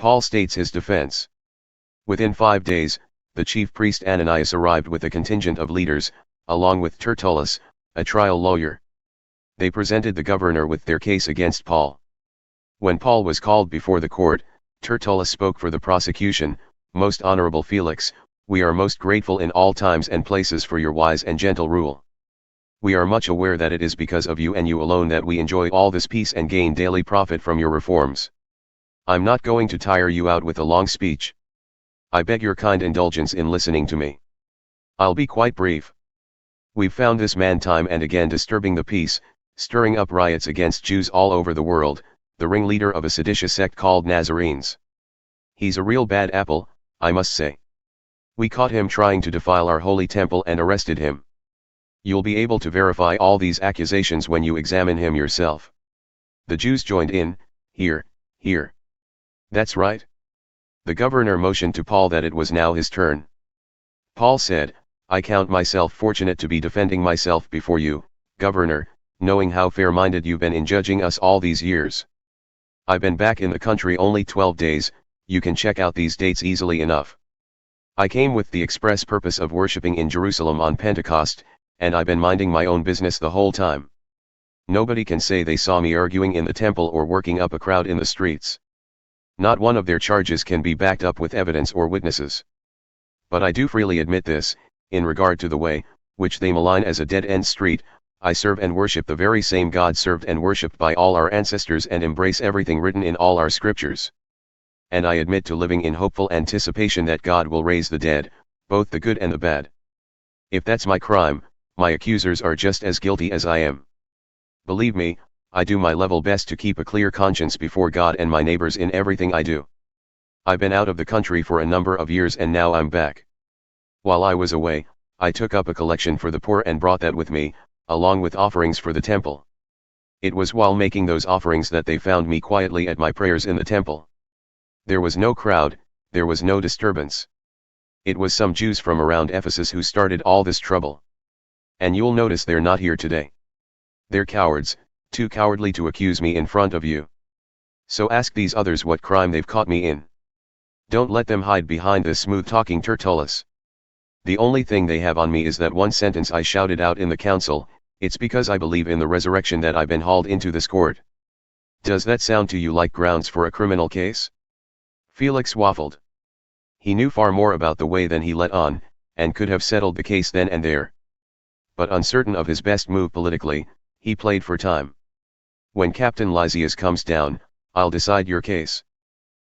Paul states his defense. Within 5 days, the chief priest Ananias arrived with a contingent of leaders, along with Tertullus, a trial lawyer. They presented the governor with their case against Paul. When Paul was called before the court, Tertullus spoke for the prosecution. "Most Honorable Felix, we are most grateful in all times and places for your wise and gentle rule. We are much aware that it is because of you and you alone that we enjoy all this peace and gain daily profit from your reforms. I'm not going to tire you out with a long speech. I beg your kind indulgence in listening to me. I'll be quite brief. We've found this man time and again disturbing the peace, stirring up riots against Jews all over the world, the ringleader of a seditious sect called Nazarenes. He's a real bad apple, I must say. We caught him trying to defile our holy temple and arrested him. You'll be able to verify all these accusations when you examine him yourself." The Jews joined in, "Hear, hear. That's right." The governor motioned to Paul that it was now his turn. Paul said, "I count myself fortunate to be defending myself before you, Governor, knowing how fair-minded you've been in judging us all these years. I've been back in the country only 12 days, you can check out these dates easily enough. I came with the express purpose of worshipping in Jerusalem on Pentecost, and I've been minding my own business the whole time. Nobody can say they saw me arguing in the temple or working up a crowd in the streets. Not one of their charges can be backed up with evidence or witnesses. But I do freely admit this, in regard to the way, which they malign as a dead-end street, I serve and worship the very same God served and worshipped by all our ancestors and embrace everything written in all our scriptures. And I admit to living in hopeful anticipation that God will raise the dead, both the good and the bad. If that's my crime, my accusers are just as guilty as I am. Believe me, I do my level best to keep a clear conscience before God and my neighbors in everything I do. I've been out of the country for a number of years and now I'm back. While I was away, I took up a collection for the poor and brought that with me, along with offerings for the temple. It was while making those offerings that they found me quietly at my prayers in the temple. There was no crowd, there was no disturbance. It was some Jews from around Ephesus who started all this trouble. And you'll notice they're not here today. They're cowards, too cowardly to accuse me in front of you. So ask these others what crime they've caught me in. Don't let them hide behind this smooth-talking Tertullus. The only thing they have on me is that one sentence I shouted out in the council, "It's because I believe in the resurrection that I've been hauled into this court." Does that sound to you like grounds for a criminal case? Felix waffled. He knew far more about the way than he let on, and could have settled the case then and there. But uncertain of his best move politically, he played for time. "When Captain Lysias comes down, I'll decide your case."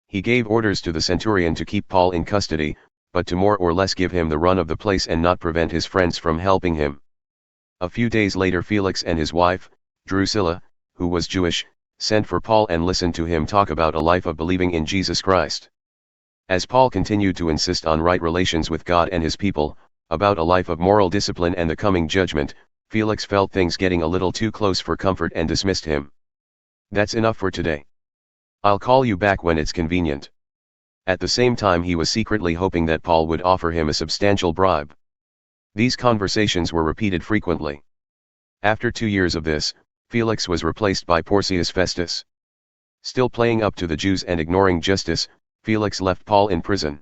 He gave orders to the centurion to keep Paul in custody, but to more or less give him the run of the place and not prevent his friends from helping him. A few days later Felix and his wife, Drusilla, who was Jewish, sent for Paul and listened to him talk about a life of believing in Jesus Christ. As Paul continued to insist on right relations with God and his people, about a life of moral discipline and the coming judgment, Felix felt things getting a little too close for comfort and dismissed him. "That's enough for today. I'll call you back when it's convenient." At the same time he was secretly hoping that Paul would offer him a substantial bribe. These conversations were repeated frequently. After 2 years of this, Felix was replaced by Porcius Festus. Still playing up to the Jews and ignoring justice, Felix left Paul in prison.